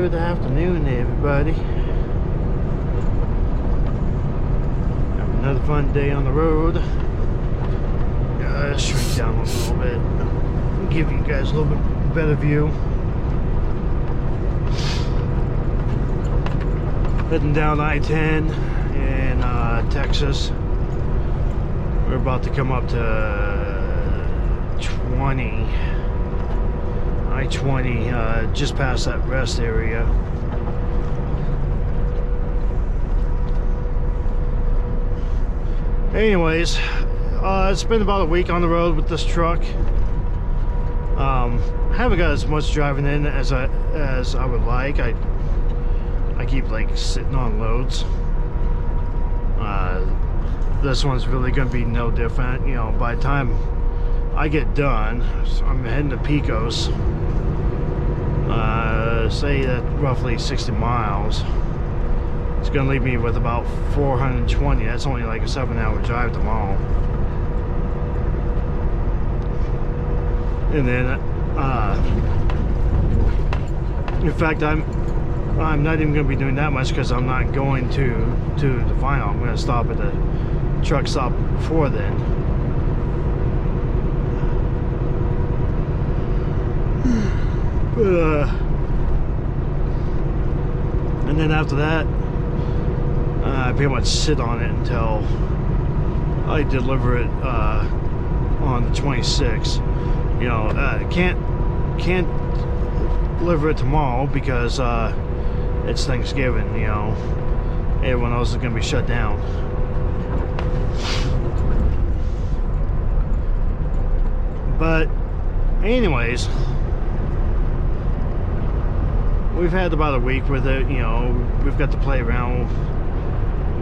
Good afternoon, everybody. Have another fun day on the road. Shrink down a little bit, give you guys a little bit better view. Heading down I-10 in Texas. We're about to come up to 20. I-20, just past that rest area. Anyways, it's been about a week on the road with this truck. Haven't got as much driving in as I would like. I keep like sitting on loads. This one's really gonna be no different. You know, by the time I get done, so I'm heading to Pecos. Say that roughly 60 miles. It's gonna leave me with about 420. That's only like a 7-hour drive tomorrow. And then, in fact, I'm not even gonna be doing that much because I'm not going to the final. I'm gonna stop at the truck stop before then. But, and then after that, I pretty much sit on it until I deliver it on the 26th. You know, can't deliver it tomorrow because it's Thanksgiving. You know, everyone else is gonna be shut down. But anyways, we've had about a week with it. You know, we've got to play around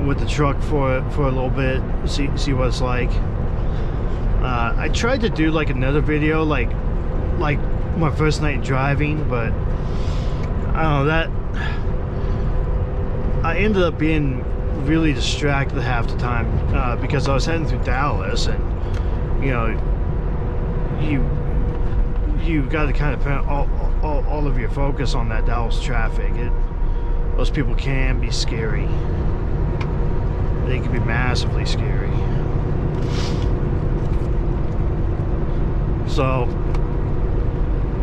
with the truck for a little bit, see what it's like. I tried to do like another video like my first night driving, but I don't know, that I ended up being really distracted half the time because I was heading through Dallas, and you know, you got to kind of put all of your focus on that Dallas traffic. Those people can be scary. They can be massively scary. So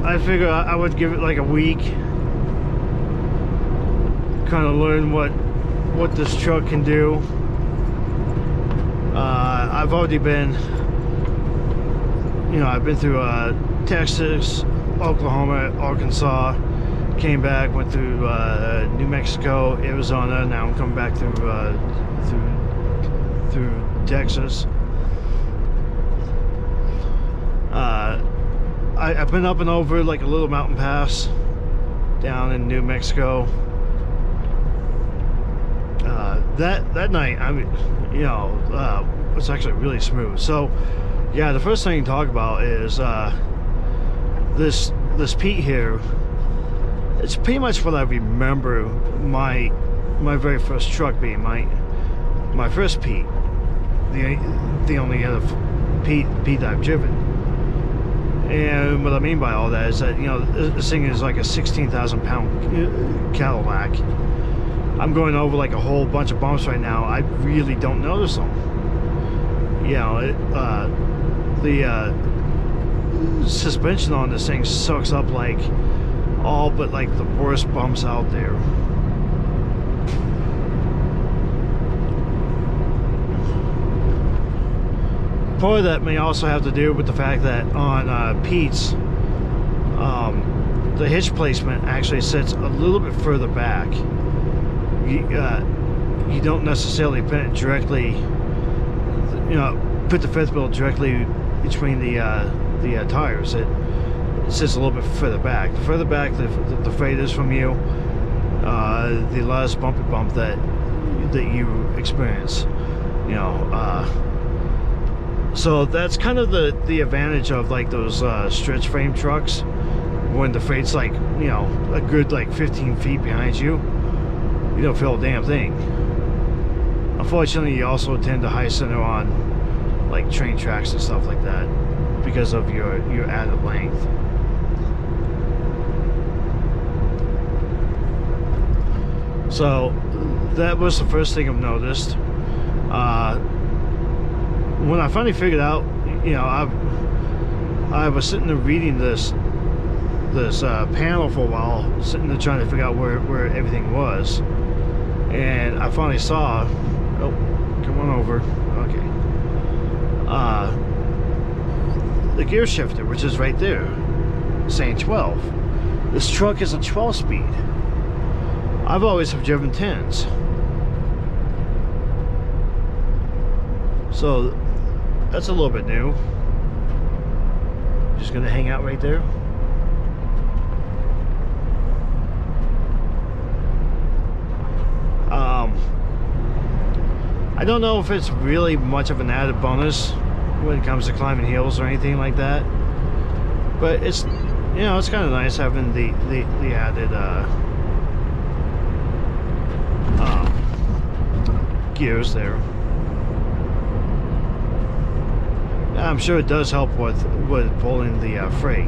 I figure I would give it like a week, kind of learn what this truck can do. I've already been, you know, I've been through Texas, Oklahoma, Arkansas, came back, went through New Mexico, Arizona. Now I'm coming back through Texas. I've been up and over like a little mountain pass down in New Mexico. That night, I mean, you know, it's actually really smooth. So yeah, the first thing to talk about is this Pete here. It's pretty much what I remember my very first truck being. My first Pete, the only other Pete that I've driven. And what I mean by all that is that, you know, this thing is like a 16,000 pound Cadillac. I'm going over like a whole bunch of bumps right now. I really don't notice them. You know, the suspension on this thing sucks up like all but like the worst bumps out there. Part of that may also have to do with the fact that on Pete's, the hitch placement actually sits a little bit further back. You don't necessarily put it directly, you know, put the fifth wheel directly between the tires. It sits a little bit further back. The further back the freight is from you, the less bumpy bump that you experience. You know, so that's kind of the advantage of like those stretch frame trucks, when the freight's like, you know, a good like 15 feet behind you. You don't feel a damn thing. Unfortunately, you also tend to high center on like train tracks and stuff like that because of your added length. So that was the first thing I've noticed. When I finally figured out, you know, I was sitting there reading this panel for a while, sitting there trying to figure out where everything was, and I finally saw. Oh, come on over. Okay. The gear shifter, which is right there, saying 12. This truck is a 12-speed. I've always have driven 10s. So that's a little bit new. Just gonna hang out right there. I don't know if it's really much of an added bonus when it comes to climbing hills or anything like that, but it's, you know, it's kind of nice having the added gears there. I'm sure it does help with pulling the freight.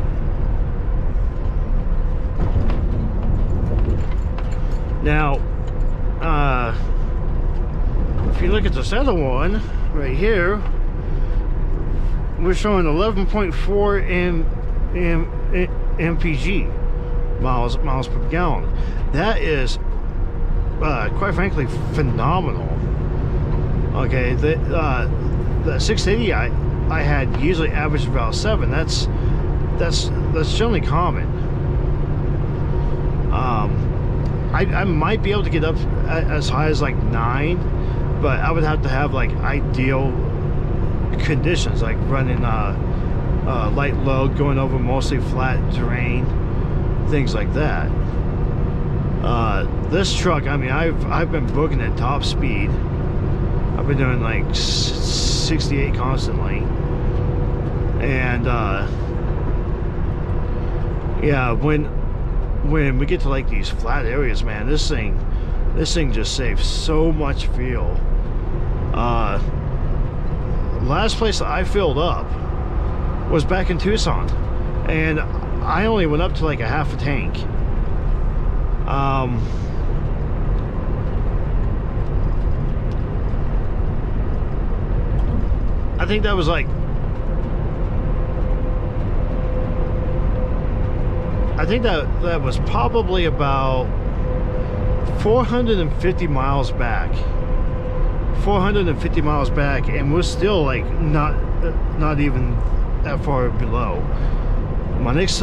Now, if you look at this other one right here, we're showing 11.4 mpg, miles per gallon. That is, quite frankly, phenomenal. Okay, the 680 I had usually averaged about 7. That's generally common. I might be able to get up as high as like 9, but I would have to have like ideal conditions, like running light load, going over mostly flat terrain, things like that. This truck, I mean, I've been booking at top speed. I've been doing like 68 constantly, and yeah, when we get to like these flat areas, man, this thing just saves so much fuel. Last place that I filled up was back in Tucson, and I only went up to like a half a tank. I think that was like, I think that was probably about 450 miles back. 450 miles back, and we're still like not even that far below. My next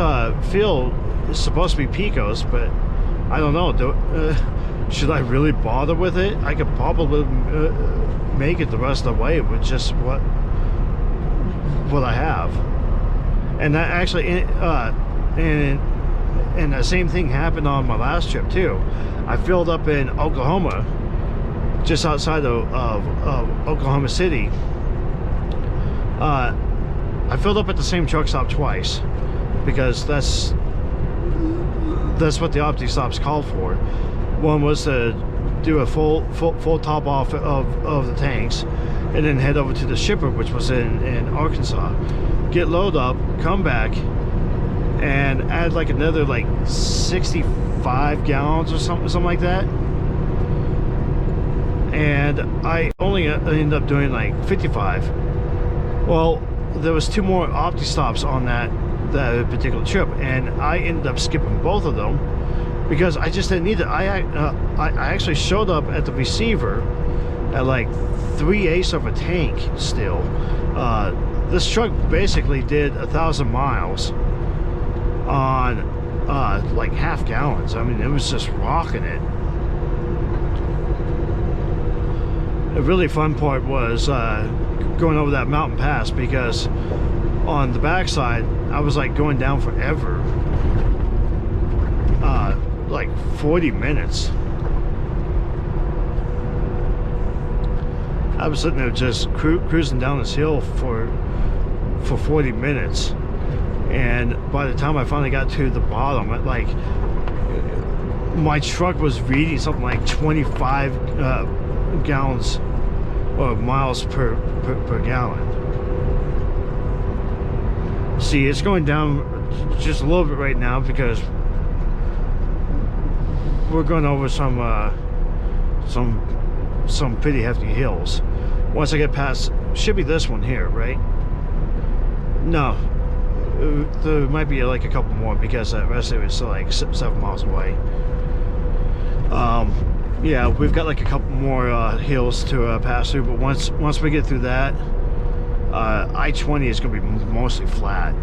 field is supposed to be Pecos, but I don't know. Should I really bother with it? I could probably make it the rest of the way with just what I have. And that actually, and the same thing happened on my last trip too. I filled up in Oklahoma, just outside of Oklahoma City. I filled up at the same truck stop twice, because that's what the Opti stops called for. One was to do a full top off of the tanks, and then head over to the shipper, which was in Arkansas, get load up, come back, and add like another like 65 gallons or something like that. And I only ended up doing like 55. Well, there was 2 more Opti stops on that particular trip, and I ended up skipping both of them because I just didn't need it. I actually showed up at the receiver at like 3/8 of a tank still. This truck basically did 1,000 miles on like half gallons. I mean, it was just rocking it. The really fun part was going over that mountain pass, because on the backside I was like going down forever, like 40 minutes. I was sitting there just cruising down this hill for 40 minutes, and by the time I finally got to the bottom, like my truck was reading something like 25 gallons or miles per gallon. See, it's going down just a little bit right now because we're going over some some pretty hefty hills. Once I get past, should be this one here, right? No, there might be like a couple more because the rest of it is like 7 miles away. Yeah, we've got like a couple more hills to pass through, but once we get through that, I-20 is going to be mostly flat.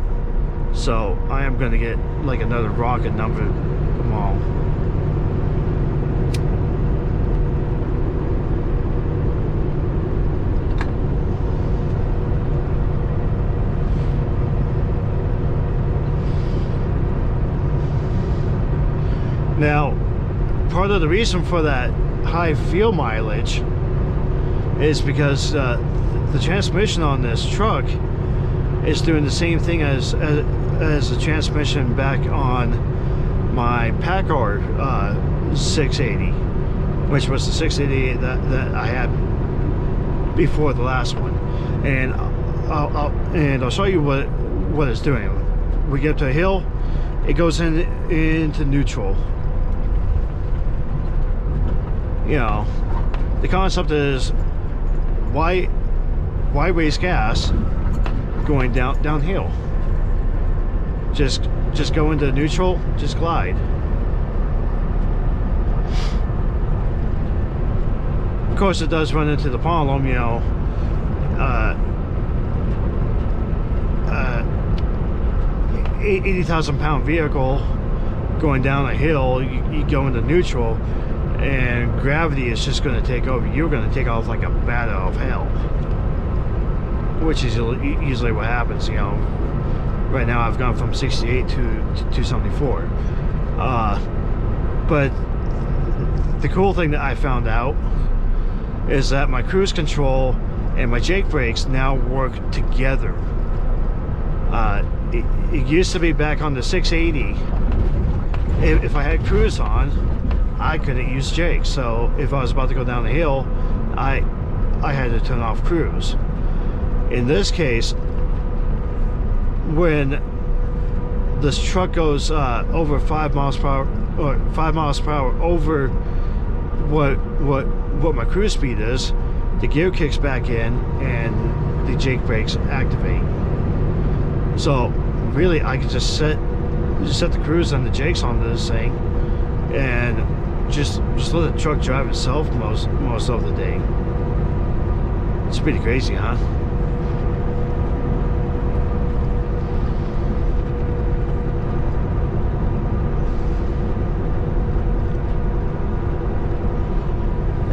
So I am going to get like another rocket number them all. Now, part of the reason for that high fuel mileage is because the transmission on this truck is doing the same thing as the transmission back on my Packard 680, which was the 688 that I had before the last one. And I'll show you what it's doing. We get up to a hill, it goes into neutral. You know, the concept is why waste gas going downhill? Just go into neutral, just glide. Of course, it does run into the problem, you know. 80,000 pound vehicle going down a hill, you go into neutral, and gravity is just going to take over. You're going to take off like a bat out of hell, which is usually what happens. You know, right now I've gone from 68 to 274. But the cool thing that I found out is that my cruise control and my Jake brakes now work together. It used to be back on the 680, if I had cruise on, I couldn't use Jake. So if I was about to go down the hill, I had to turn off cruise. In this case, when this truck goes over 5 miles per hour, or 5 miles per hour over what my cruise speed is, the gear kicks back in and the Jake brakes activate. So really, I can just set the cruise and the Jakes on this thing, and just let the truck drive itself most of the day. It's pretty crazy, huh?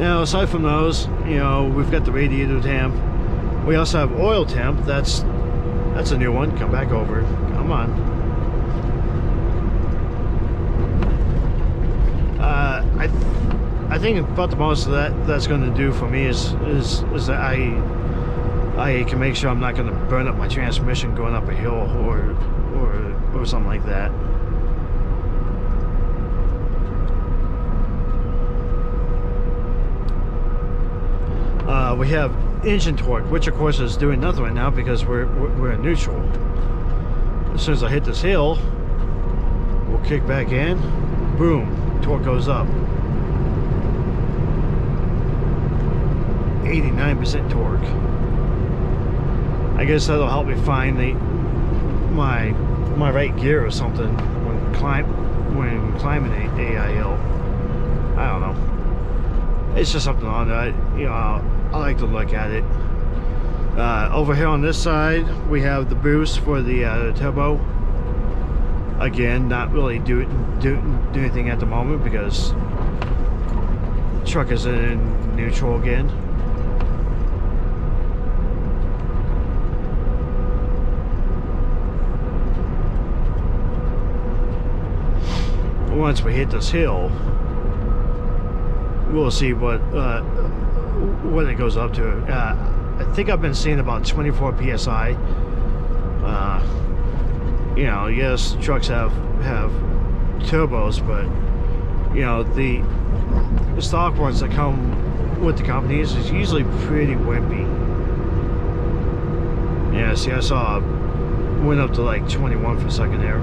Now, aside from those, you know, we've got the radiator temp. We also have oil temp. That's a new one. Come back over. Come on. I think about the most of that's going to do for me is that I can make sure I'm not going to burn up my transmission going up a hill or something like that. We have engine torque, which of course is doing nothing right now because we're in neutral. As soon as I hit this hill, we'll kick back in, boom, torque goes up. 89% torque. I guess that'll help me find my right gear or something when climbing a hill. I don't know. It's just something on that, you know. I like to look at it. Over here on this side, we have the boost for the turbo. Again, not really do anything at the moment because the truck is in neutral again. Once we hit this hill, we'll see what it goes up to. I think I've been seeing about 24 psi. You know, yes, trucks have turbos, but you know, the stock ones that come with the companies is usually pretty wimpy. Yeah, see, I saw went up to like 21 for a second there.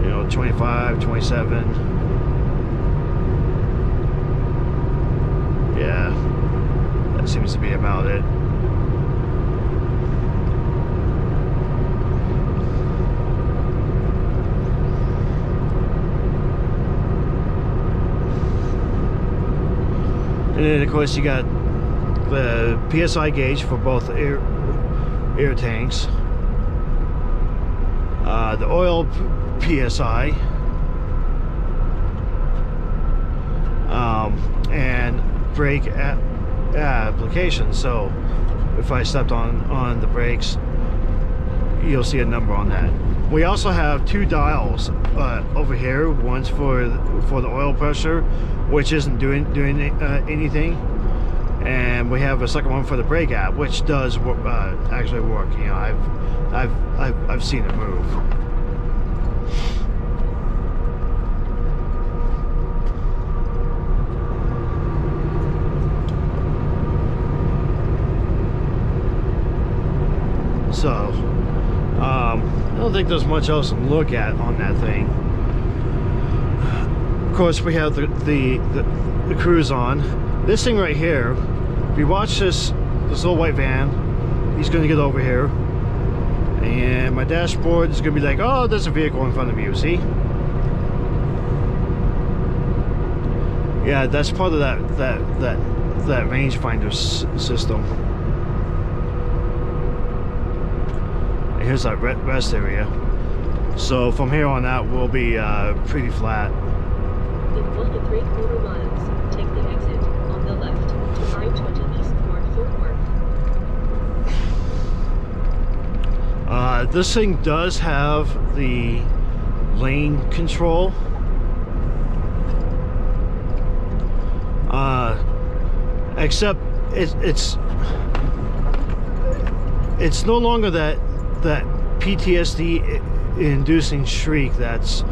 You know, 25, 27. Yeah, that seems to be about it. And then of course you got the PSI gauge for both air tanks, the oil PSI, and brake application. So if I stepped on the brakes, you'll see a number on that. We also have two dials over here. One's for the oil pressure, which isn't doing anything, and we have a second one for the brake app, which does actually work. You know, I've seen it move. So I don't think there's much else to look at on that thing. Of course, we have the cruise on. This thing right here, if you watch this little white van, he's going to get over here, and my dashboard is going to be like, oh, there's a vehicle in front of you, see? Yeah, that's part of that rangefinder system. And here's that rest area. So from here on out, we'll be pretty flat. In 1 3/4 miles, take the exit on the left to I-20 eastward Fort Worth. This thing does have the lane control. Except it's no longer that PTSD inducing shriek that's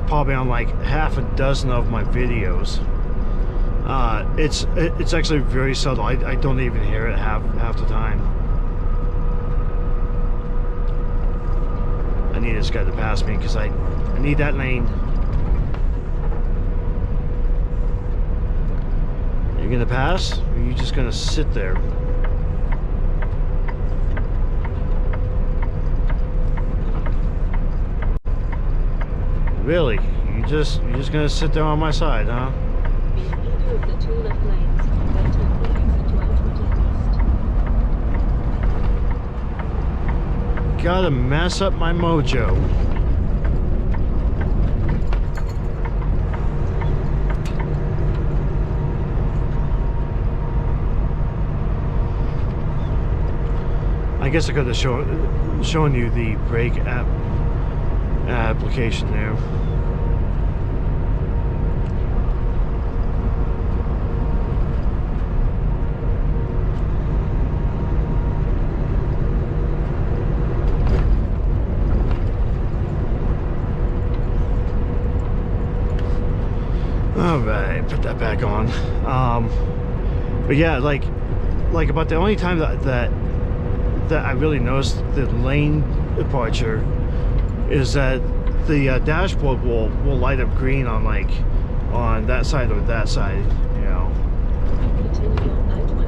probably on like half a dozen of my videos. It's actually very subtle. I don't even hear it half the time. I need this guy to pass me because I need that lane. You're gonna pass, or are you just gonna sit there? Really? You're just gonna sit there on my side, huh? Be in either of the two left lanes, then take the exit to I-20 east. Gotta mess up my mojo. I guess I could have shown you the brake application there. All right, put that back on. But yeah, like about the only time that I really noticed the lane departure is that the dashboard will light up green on on that side or that side, you know. Continue on I-20.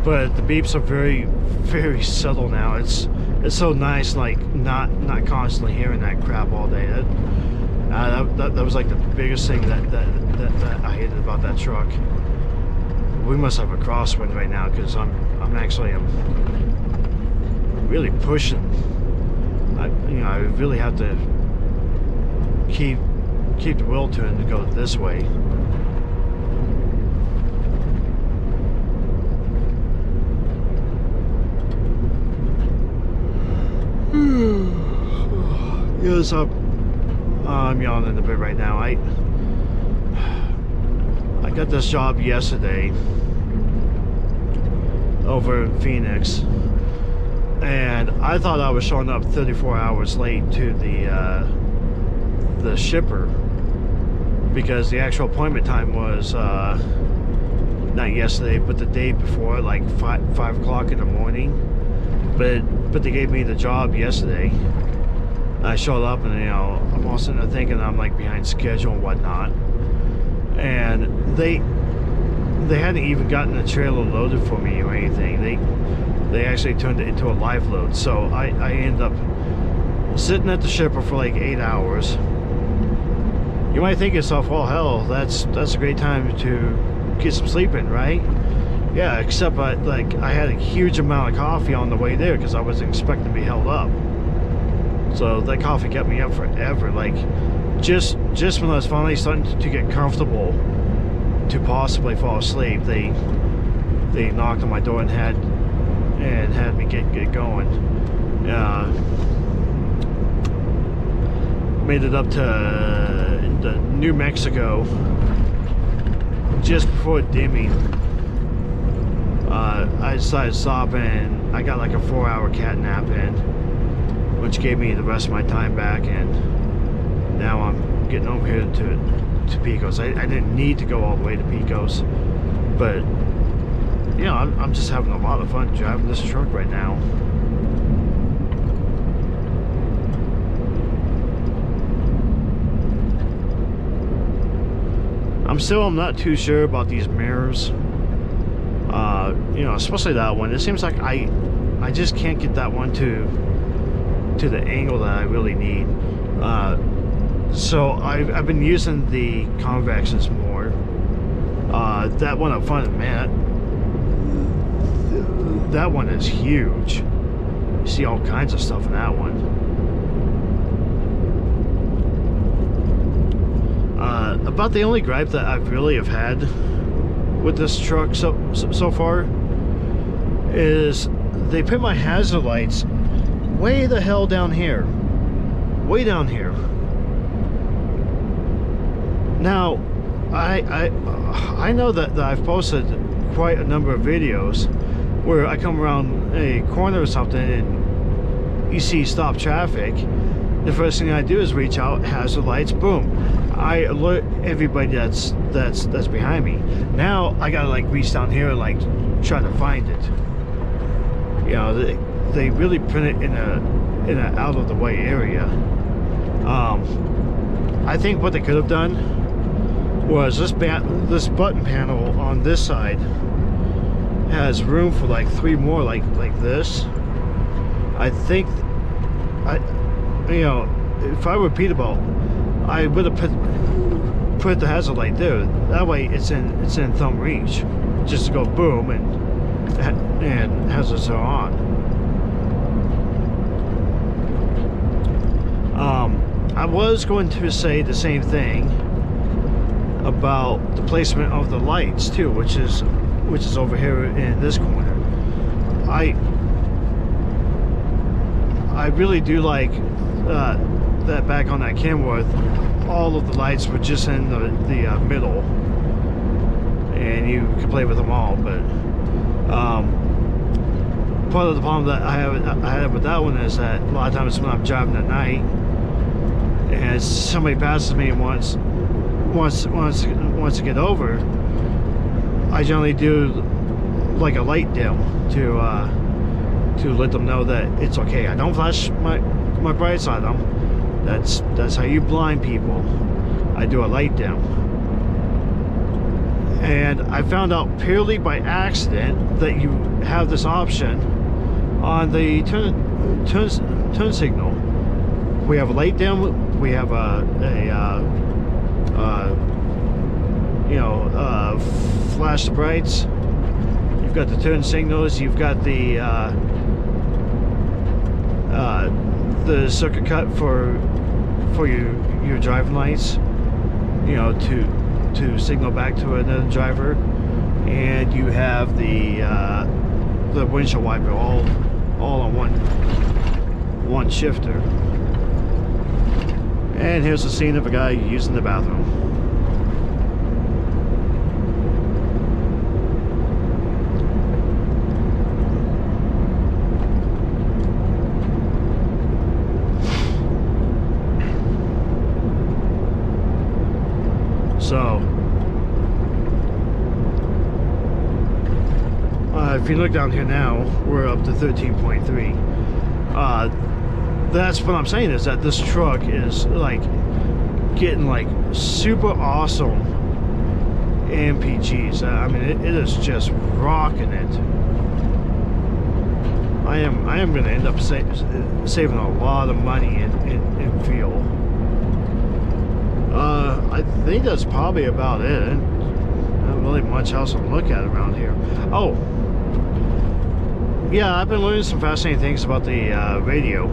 But the beeps are very, very subtle now. It's so nice, like not constantly hearing that crap all day. That was like the biggest thing that I hated about that truck. We must have a crosswind right now because I'm really pushing. I really have to keep the wheel tuned to go this way. Yes, I'm yawning a bit right now. I got this job yesterday over in Phoenix, and I thought I was showing up 34 hours late to the shipper because the actual appointment time was not yesterday but the day before, like 5 o'clock in the morning, but they gave me the job yesterday, I showed up, and I'm all sitting there thinking I'm like behind schedule and whatnot. And they hadn't even gotten the trailer loaded for me or anything. They actually turned it into a live load. So I ended up sitting at the shipper for like 8 hours. You might think to yourself, well, hell, that's a great time to get some sleep in, right? Yeah, except I had a huge amount of coffee on the way there because I wasn't expecting to be held up. So that coffee kept me up forever. Like just when I was finally starting to get comfortable to possibly fall asleep, they knocked on my door and had me get going. Made it up to New Mexico just before dimming. I decided to stop, and I got like a 4-hour cat nap in, which gave me the rest of my time back, and now I'm getting over here to Pecos. I didn't need to go all the way to Pecos, but I'm just having a lot of fun driving this truck right now. I'm not too sure about these mirrors. Especially that one. It seems like I just can't get that one to the angle that I really need. So I've been using the convexes more. That one up front, man, that one is huge. You see all kinds of stuff in that one. About the only gripe that I really have had with this truck so far is they put my hazard lights way the hell down here. Way down here. Now, I know that I've posted quite a number of videos where I come around a corner or something and you see stop traffic. The first thing I do is reach out, hazard lights, boom. I alert everybody that's behind me. Now I gotta like reach down here and like try to find it. They really put it in a out of the way area. I think what they could have done was this button panel on this side has room for like 3 more like this. I think if I were Peterbilt, I would have put the hazard light there. That way it's in thumb reach, just to go boom and hazards are on. I was going to say the same thing about the placement of the lights too, which is over here in this corner. I really do like that back on that Kenworth, all of the lights were just in the middle, and you could play with them all. But part of the problem that I have with that one is that a lot of times when I'm driving at night and somebody passes me and wants to get over, I generally do like a light dim to let them know that it's okay. I don't flash my brights on them. That's how you blind people. I do a light dim. And I found out purely by accident that you have this option on the turn signal. We have a light dim. We have flash the brights. You've got the turn signals. You've got the circuit cut for your driving lights, to signal back to another driver, and you have the windshield wiper all on one shifter. And here's the scene of a guy using the bathroom. So, if you look down here now, we're up to 13.3. that's what I'm saying, is that this truck is like getting like super awesome MPGs. I mean, it is just rocking it. I am going to end up saving a lot of money in fuel. I think that's probably about it. Not really much else to look at around here. Oh, yeah, I've been learning some fascinating things about the radio.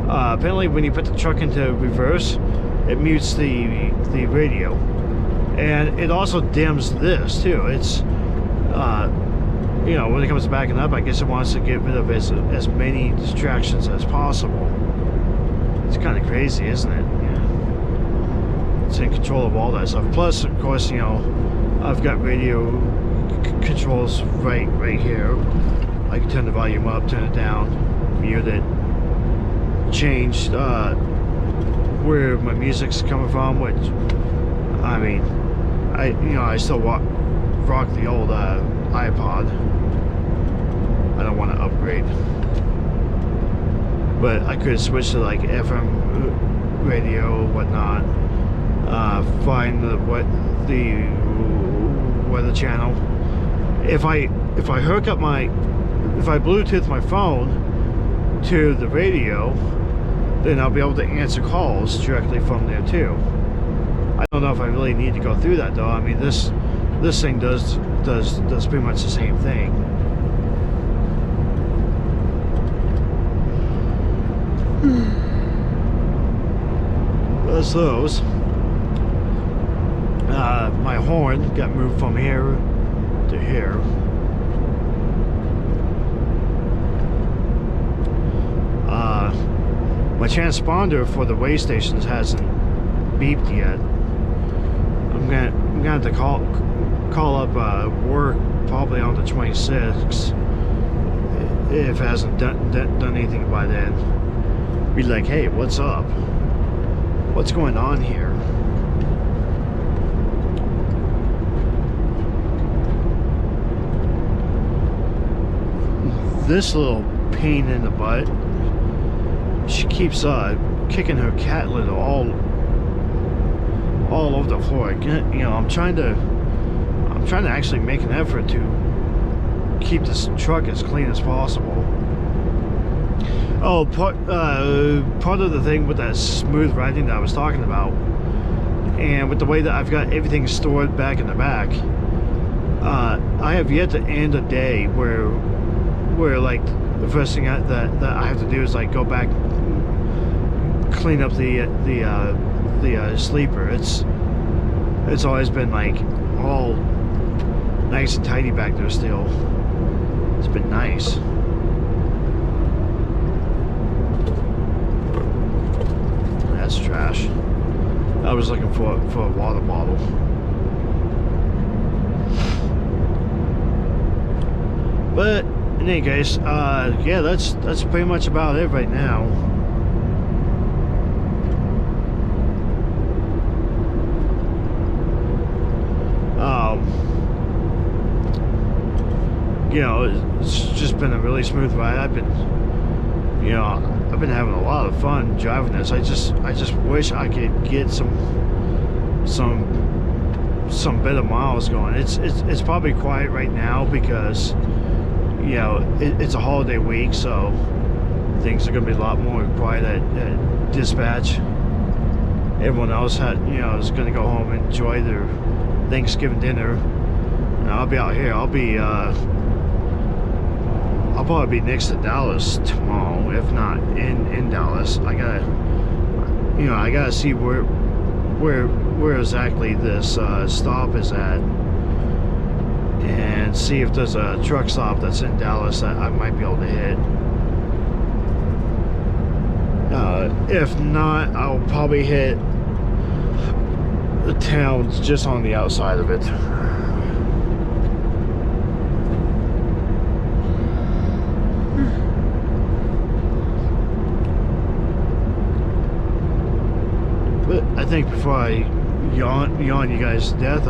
Apparently, when you put the truck into reverse, it mutes the radio, and it also dims this too. It's you know, when it comes to backing up, I guess it wants to get rid of as many distractions as possible. It's kind of crazy, isn't it? Yeah. It's in control of all that stuff. Plus, of course, you know, I've got radio controls right here. I can turn the volume up, turn it down, mute it, change where my music's coming from. Which, I mean, I still rock the old iPod. I don't want to upgrade, but I could switch to like FM radio, whatnot. Find the weather channel. If I hook up if I Bluetooth my phone to the radio, then I'll be able to answer calls directly from there too. I don't know if I really need to go through that though. I mean, this thing does pretty much the same thing. That's those. My horn got moved from here to here. My transponder for the way stations hasn't beeped yet. I'm gonna have to call up work probably on the 26th if it hasn't done anything by then. Be like, hey, what's up? What's going on here? This little pain in the butt, she keeps kicking her cat litter all over the floor. You know, I'm trying to actually make an effort to keep this truck as clean as possible. Oh, part of the thing with that smooth riding that I was talking about, and with the way that I've got everything stored back in the back, I have yet to end a day where like the first thing that I have to do is like go back, clean up the sleeper. It's always been like all nice and tidy back there still. It's been nice. That's trash. I was looking for a water bottle. But in any case, yeah, that's pretty much about it right now. You know, it's just been a really smooth ride. I've been having a lot of fun driving this. I just wish I could get some better miles going. It's probably quiet right now because, you know, it's a holiday week, so things are gonna be a lot more quiet at dispatch. Everyone else is gonna go home and enjoy their Thanksgiving dinner. And I'll be out here. I'll probably be next to Dallas tomorrow, if not in Dallas. I gotta see where exactly this stop is at, and see if there's a truck stop that's in Dallas that I might be able to hit. If not, I'll probably hit the towns just on the outside of it. But I think before I yawn you guys to death,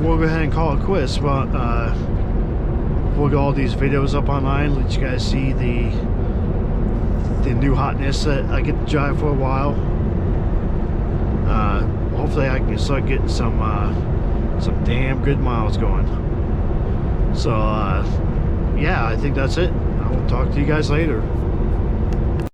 we'll go ahead and call it quits. But we'll get all these videos up online, let you guys see the new hotness that I get to drive for a while. Hopefully I can start getting some damn good miles going. So yeah, I think that's it. I will talk to you guys later.